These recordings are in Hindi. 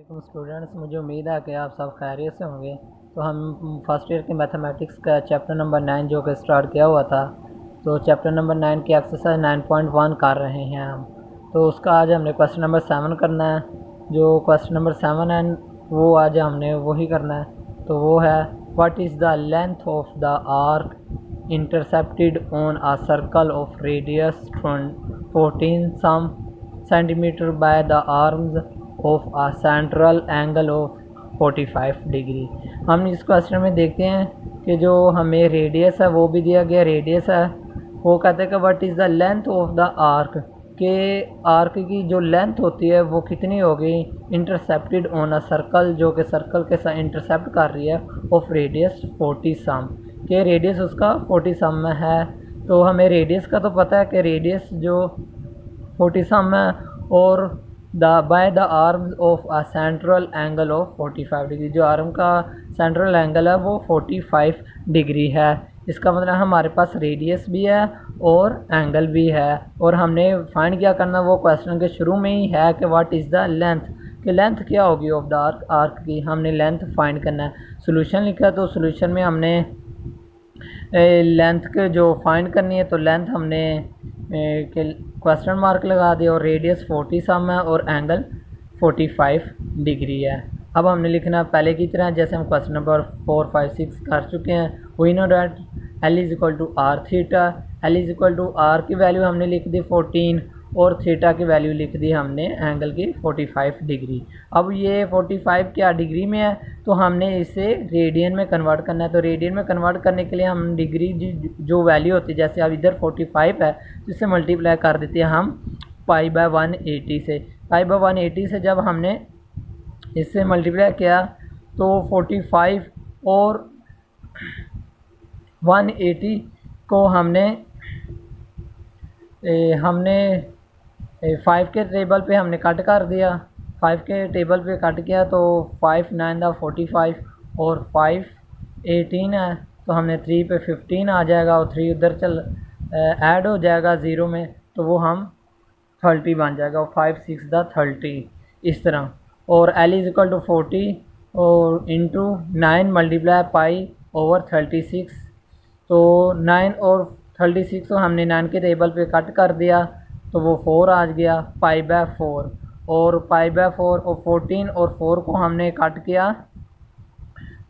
स्टूडेंट्स, मुझे उम्मीद है कि आप सब खैरियत से होंगे। तो हम फर्स्ट ईयर के मैथमेटिक्स का चैप्टर नंबर 9 जो कि स्टार्ट किया हुआ था, तो चैप्टर नंबर 9 की एक्सरसाइज 9.1 कर रहे हैं हम। तो उसका आज हमने क्वेश्चन नंबर 7 करना है। जो क्वेश्चन नंबर 7 है वो आज हमने वही करना है। तो वो है, what is the length of the arc intercepted on a circle of radius 14 some centimetre by the arms of a central angle of 45 degree. हम इस क्वेश्चन में देखते हैं कि जो हमें रेडियस है वो भी दिया गया रेडियस है। वो कहते हैं कि what is the length of the arc, के आर्क की जो लेंथ होती है वो कितनी होगी, इंटरसेप्टेड ऑन अ सर्कल, जो कि सर्कल के साथ इंटरसेप्ट कर रही है, ऑफ रेडियस 40 सम, के रेडियस उसका 40 सम में है। तो हमें रेडियस का तो पता है कि रेडियस जो 40 सम है, और bye the arms of a central angle of 45 degree, जो आर्म का सेंट्रल एंगल है वो 45 डिग्री है। इसका मतलब हमारे पास रेडियस भी है और एंगल भी है, और हमने फाइंड क्या करना, वो क्वेश्चन के शुरू में ही है कि व्हाट इज़ द लेंथ, कि लेंथ क्या होगी ऑफ द आर्क की, हमने लेंथ फाइंड करना है। सोल्यूशन लिखा, तो सोल्यूशन में हमने लेंथ के जो फाइंड करनी है, तो लेंथ हमने क्वेश्चन मार्क लगा दिया, और रेडियस 40 सम है और एंगल 45 डिग्री है। अब हमने लिखना पहले की तरह, जैसे हम क्वेश्चन नंबर 4, 5, 6 कर चुके हैं। We know that L is equal to R theta, L is equal to R की वैल्यू हमने लिख दी 14, और थीटा की वैल्यू लिख दी हमने एंगल की 45 डिग्री। अब ये 45 क्या डिग्री में है, तो हमने इसे रेडियन में कन्वर्ट करना है। तो रेडियन में कन्वर्ट करने के लिए हम डिग्री जो वैल्यू होती है, जैसे अब इधर 45 है, तो इसे मल्टीप्लाई कर देते हैं हम पाई बाय 180 से। पाई बाय 180 से जब हमने इससे मल्टीप्लाई किया, तो 45 और 180 को हमने 5 के टेबल पे हमने कट कर दिया। 5 के टेबल पे कट किया, तो 5 9 दा 45 और 5 18 है, तो हमने 3 पे 15 आ जाएगा, और 3 उधर चल ऐड हो जाएगा 0 में, तो वो हम 30 बन जाएगा, और 5 6 दा 30 इस तरह। और एल इज इक्वल टू 40 और इंटू 9 मल्टीप्लाई पाई ओवर 36, तो 9 और 36 को हमने 9 के टेबल पे कट कर दिया, तो वो 4 आ गया, पाई बाय 4, और पाई बाय 4 और 14 और 4 को हमने कट किया,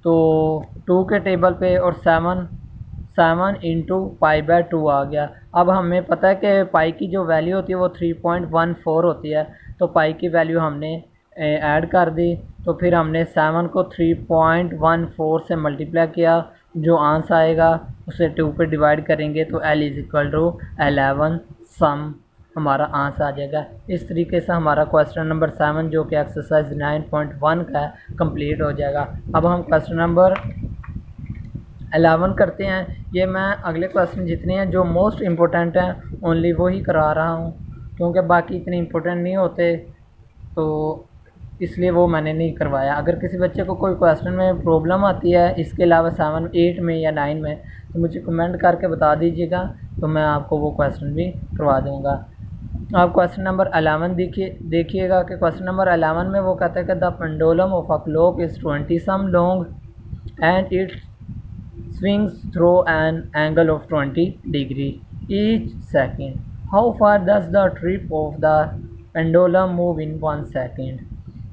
तो 2 के टेबल पे, और 7 इंटू पाई बाय 2 आ गया। अब हमें पता है कि पाई की जो वैल्यू होती है वो 3.14 होती है, तो पाई की वैल्यू हमने ऐड कर दी। तो फिर हमने 7 को 3.14 से मल्टीप्लाई किया, जो आंसर आएगा उसे 2 पे डिवाइड करेंगे, तो L इज इक्वल टू 11 सम हमारा आंसर आ जाएगा। इस तरीके से हमारा क्वेश्चन नंबर 7 जो कि एक्सरसाइज 9.1 का है कंप्लीट हो जाएगा। अब हम क्वेश्चन नंबर 11 करते हैं। ये मैं अगले क्वेश्चन जितने हैं जो मोस्ट इम्पोर्टेंट हैं ओनली वो ही करा रहा हूँ, क्योंकि बाकी इतने इम्पोर्टेंट नहीं होते, तो इसलिए वो मैंने नहीं करवाया। अगर किसी बच्चे को कोई क्वेश्चन में प्रॉब्लम आती है इसके अलावा 7, 8 में या 9 में, तो मुझे कमेंट करके बता दीजिएगा, तो मैं आपको वो क्वेश्चन भी करवा दूँगा। आप क्वेश्चन नंबर 11 देखिएगा कि क्वेश्चन नंबर 11 में वो कहता है कि the pendulum of a clock is 20 some long and it swings through an angle of 20 degree each second. How far does the trip of the pendulum move in 1 second?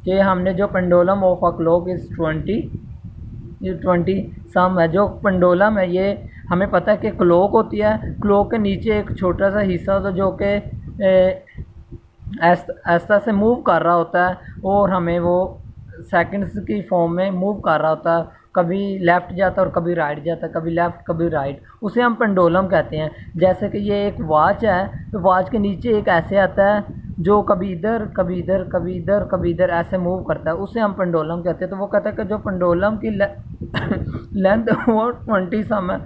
कि हमने जो pendulum of a clock is 20 सम है। जो पेंडुलम है ये हमें पता है कि क्लॉक होती है, क्लॉक के नीचे एक छोटा सा हिस्सा होता है जो कि ऐसा से मूव कर रहा होता है, और हमें वो सेकंड्स की फॉर्म में मूव कर रहा होता है, कभी लेफ़्ट जाता है और कभी राइट जाता है, कभी लेफ़्ट कभी राइट, उसे हम पेंडुलम कहते हैं। जैसे कि ये एक वॉच है, तो वॉच के नीचे एक ऐसे आता है जो कभी इधर कभी इधर कभी इधर कभी इधर ऐसे मूव करता है, उसे हम पेंडुलम कहते हैं। तो वो कहता है कि जो पेंडुलम की लेंथ वो 20 सम है,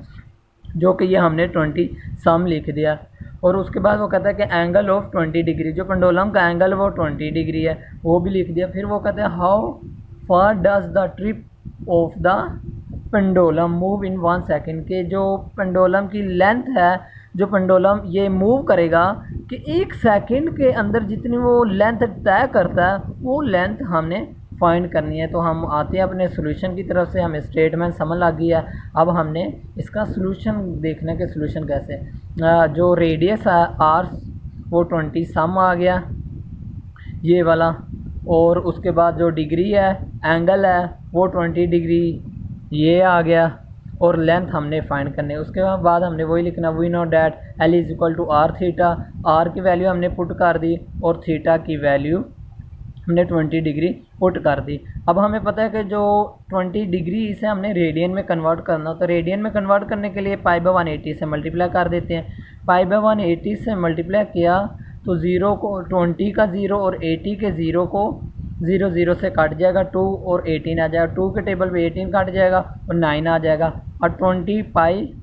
जो कि ये हमने 20 सम लिख दिया। और उसके बाद वो कहता है कि एंगल ऑफ 20 डिग्री, जो पेंडुलम का एंगल वो 20 डिग्री है, वो भी लिख दिया। फिर वो कहते हैं how far does the trip of the pendulum move in 1 second, के जो पेंडुलम की लेंथ है, जो पेंडुलम ये मूव करेगा कि 1 सेकेंड के अंदर जितनी वो लेंथ तय करता है, वो लेंथ हमने फाइंड करनी है। तो हम आते हैं अपने सोल्यूशन की तरफ से, हमें स्टेटमेंट समझ लग गया। अब हमने इसका सोल्यूशन देखना कि सोल्यूशन कैसे। जो रेडियस है आर वो 20 सम आ गया ये वाला, और उसके बाद जो डिग्री है एंगल है वो 20 डिग्री ये आ गया, और लेंथ हमने फाइंड करनी है। उसके बाद हमने वही लिखना, we know that L is equal to R theta. R की वैल्यू हमने पुट कर दी और थीटा की वैल्यू हमने 20 डिग्री पुट कर दी। अब हमें पता है कि जो 20 डिग्री इसे हमने रेडियन में कन्वर्ट करना, तो रेडियन में कन्वर्ट करने के लिए पाई बाय 180 से मल्टीप्लाई कर देते हैं। पाई बाय 180 से मल्टीप्लाई किया तो 0 को 20 का 0 और 80 के 0 को 0 0 से काट जाएगा, 2 और 18 आ जाएगा, 2 के टेबल पे 18 काट जाएगा और 9 आ जाएगा, और 20 पाई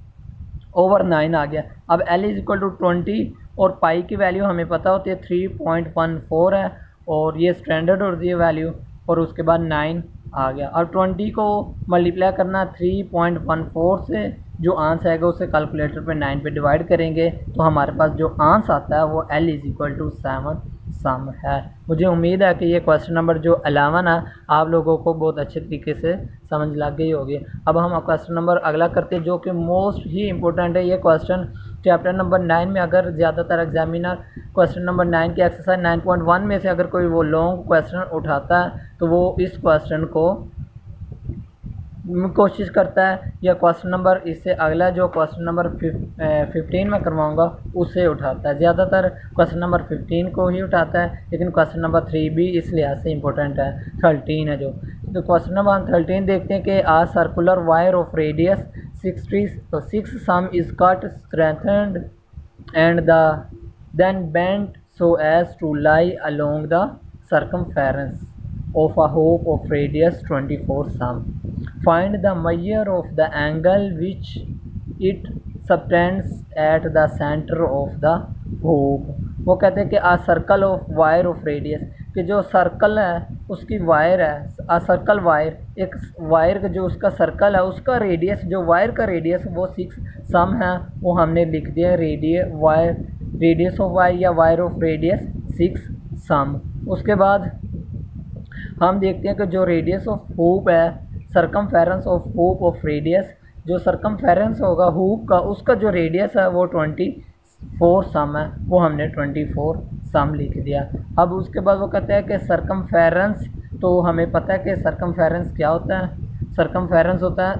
ओवर 9 आ गया। अब L इज इक्वल टू 20 और पाई की वैल्यू हमें पता होती है 3.14 है, और ये स्टैंडर्ड होती है वैल्यू, और उसके बाद 9 आ गया। और 20 को मल्टीप्लाई करना 3.14 से, जो आंसर आएगा उसे कैलकुलेटर पे 9 पे डिवाइड करेंगे तो हमारे पास जो आंसर आता है वो L इज इक्वल टू 7 सम है। मुझे उम्मीद है कि ये क्वेश्चन नंबर जो 11 है आप लोगों को बहुत अच्छे तरीके से समझ लग गई होगी। अब हम क्वेश्चन नंबर अगला करते हैं जो कि मोस्ट ही इम्पोर्टेंट है। ये क्वेश्चन चैप्टर नंबर 9 में, अगर ज़्यादातर एग्जामिनर क्वेश्चन नंबर 9 की एक्सरसाइज 9.1 में से अगर कोई वो लॉन्ग क्वेश्चन उठाता है तो वो इस क्वेश्चन को कोशिश करता है, या क्वेश्चन नंबर इससे अगला जो क्वेश्चन नंबर 15 में करवाऊंगा उसे उठाता है। ज़्यादातर क्वेश्चन नंबर 15 को ही उठाता है, लेकिन क्वेश्चन नंबर 3 भी इस लिहाज से इम्पोर्टेंट है। 13 है जो, तो क्वेश्चन नंबर 13 देखते हैं कि a circular wire of radius 6 some is cut strengthened and then bent so as to lie along the circumference of a hoop of radius 24 sum. Find the measure of the angle which it subtends at the center of the hoop. वो कहते हैं कि a circle of wire of radius, कि जो सर्कल है उसकी वायर है, a सर्कल वायर, एक वायर का जो उसका सर्कल है उसका रेडियस, जो वायर का रेडियस वो 6 सम है, वो हमने लिख दिया रेडियस ऑफ वायर या वायर ऑफ रेडियस 6 सम। उसके बाद हम देखते हैं कि जो रेडियस ऑफ हूप है, circumference of hoop of radius, जो सरकमफेरेंस होगा हूप का उसका जो रेडियस है वो 24 सम है, वो हमने 24 सम लिख दिया। अब उसके बाद वो कहता है कि सरकमफेरेंस, तो हमें पता है कि सरकमफेरेंस क्या होता है। सरकमफेरेंस होता है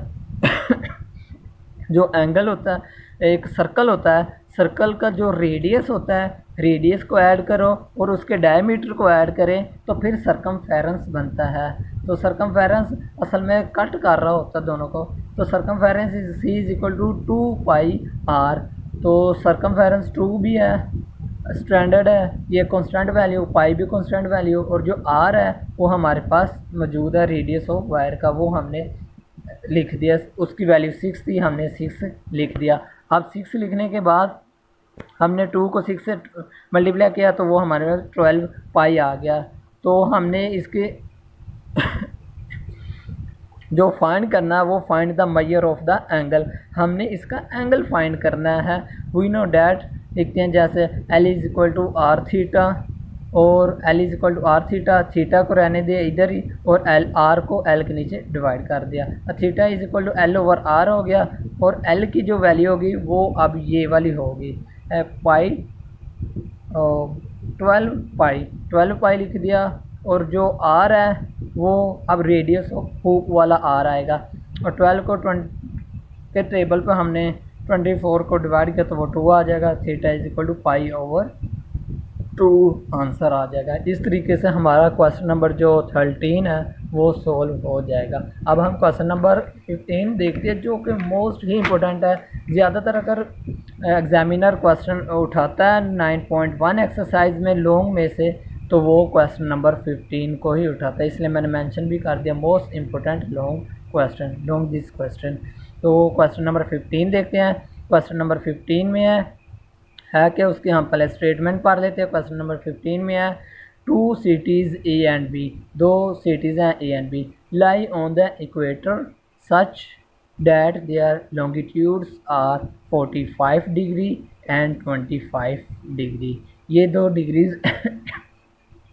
जो एंगल होता है, एक सर्कल होता है, सर्कल का जो रेडियस होता है, रेडियस को ऐड करो और उसके डायमीटर को ऐड करें तो फिर सरकमफेरेंस बनता है। तो सरकमफेरेंस असल में कट कर रहा होता है दोनों को, तो circumference is C is equal to 2 pi R। तो सरकमफेरेंस 2 भी है, स्टैंडर्ड है, ये कांस्टेंट वैल्यू, पाई भी कांस्टेंट वैल्यू, और जो R है वो हमारे पास मौजूद है रेडियस ऑफ वायर का, वो हमने लिख दिया। उसकी वैल्यू 6 थी, हमने 6 लिख दिया। अब 6 लिखने के बाद हमने 2 को 6 से मल्टीप्लाई किया तो वो हमारे पास 12 पाई आ गया। तो हमने इसके जो फाइंड करना है वो find the measure of the angle, हमने इसका एंगल फाइंड करना है। वी नो डैट लिखते हैं जैसे L is equal to R theta, और L is equal to R theta, theta को रहने दिया इधर ही, और R को L के नीचे डिवाइड कर दिया। Theta is equal to L over R हो गया, और L की जो वैल्यू होगी वो अब ये वाली होगी पाई 12 पाई लिख दिया, और जो R है वो अब रेडियस ऑफ हूप वाला R आएगा, और 12 को 20 के टेबल पे हमने 24 को डिवाइड किया तो वो 2 आ जाएगा। Theta is equal to pi over 2 answer आ जाएगा। इस तरीके से हमारा क्वेश्चन नंबर जो 13 है वो सोल्व हो जाएगा। अब हम क्वेश्चन नंबर 15 देखते हैं जो कि मोस्ट ही इम्पोर्टेंट है। ज़्यादातर अगर एग्जामिनर क्वेश्चन उठाता है 9.1 एक्सरसाइज में लॉन्ग में से, तो वो क्वेश्चन नंबर 15 को ही उठाता है, इसलिए मैंने मेंशन भी कर दिया most important long question, long this question. तो क्वेश्चन नंबर 15 देखते हैं। क्वेश्चन नंबर 15 में है कि उसके हम पहले स्टेटमेंट पढ़ लेते हैं। क्वेश्चन नंबर 15 में है 2 cities A and B, 2 cities हैं A and B, lie on the equator such that their longitudes are 45 degree and 25 degree. ये 2 डिग्रीज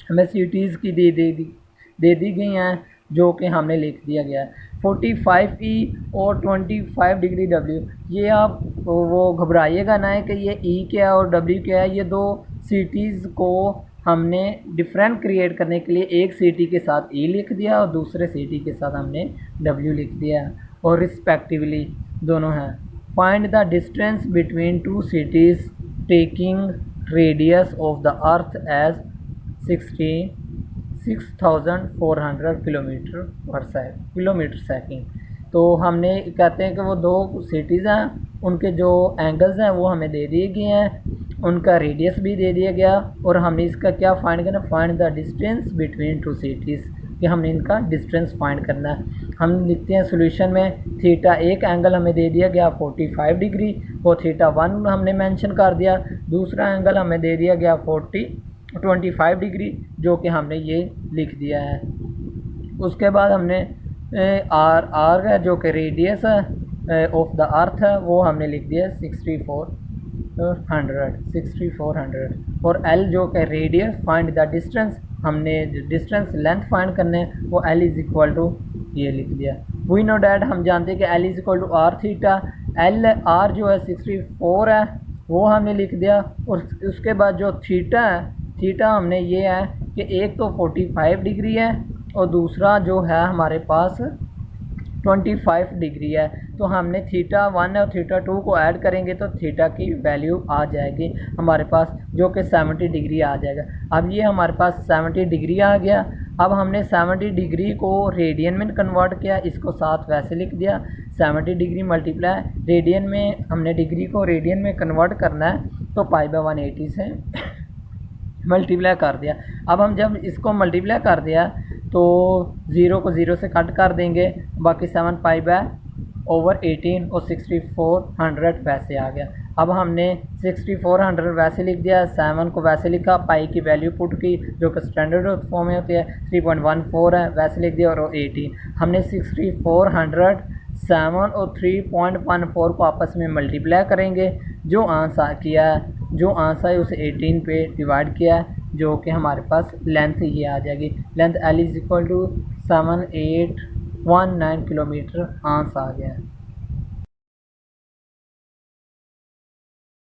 हमें सिटीज़ की दी दे दी गई हैं जो कि हमने लिख दिया गया है। 45E और 25 डिग्री W, ये आप वो घबराइएगा ना है कि ये E क्या है और W क्या है। ये दो सिटीज़ को हमने डिफरेंट क्रिएट करने के लिए एक सिटी के साथ E लिख दिया और दूसरे सिटी के साथ हमने W लिख दिया और रिस्पेक्टिवली दोनों हैं। Find the distance between two cities taking radius of the earth as 6,400 kilometre second. तो हमने कहते हैं कि वो दो सिटीज़ हैं, उनके जो एंगल्स हैं वो हमें दे दिए गए हैं, उनका रेडियस भी दे दिया गया और हमने इसका क्या फाइंड करना, find the distance between two cities, कि हमने इनका डिस्टेंस फाइंड करना है। हम लिखते हैं सॉल्यूशन में थीटा एक एंगल हमें दे दिया गया 45 डिग्री और थीटा 1 हमने मेंशन कर दिया, दूसरा एंगल हमें दे दिया गया 25 डिग्री जो कि हमने ये लिख दिया है। उसके बाद हमने आर है जो कि रेडियस ऑफ द अर्थ है वो हमने लिख दिया 6400 और एल जो कि रेडियस, फाइंड द डिस्टेंस, हमने डिस्टेंस लेंथ फाइंड करने वो एल इज इक्वल टू ये लिख दिया। वी नो डैट, हम जानते हैं कि L is equal to R theta. L R जो है 64 है वो हमने लिख दिया और उसके बाद जो थीटा है, थीटा हमने ये है कि एक तो 45 डिग्री है और दूसरा जो है हमारे पास 25 डिग्री है। तो हमने थीटा 1 और थीटा 2 को ऐड करेंगे तो थीटा की वैल्यू आ जाएगी हमारे पास जो कि 70 डिग्री आ जाएगा। अब ये हमारे पास 70 डिग्री आ गया। अब हमने 70 डिग्री को रेडियन में कन्वर्ट किया, इसको साथ वैसे लिख दिया 70 डिग्री मल्टीप्लाई रेडियन में, हमने डिग्री को रेडियन में कन्वर्ट करना है तो π/180 से मल्टीप्लाई कर दिया। अब हम जब इसको मल्टीप्लाई कर दिया तो 0 को 0 से कट कर देंगे, बाकी 7 π/18 और 6400 वैसे आ गया। अब हमने 6400 वैसे लिख दिया, 7 को वैसे लिखा, पाई की वैल्यू पुट की जो कि स्टैंडर्ड फॉर्म में होती है 3.14 है वैसे लिख दिया और 18। हमने 6400 7 और 3.14 को आपस में मल्टीप्लाई करेंगे, जो आंसर किया है, जो आंसर है उसे 18 पे डिवाइड किया है जो कि हमारे पास लेंथ ये आ जाएगी। Length L is equal to 7819 kilometre answer आ गया है।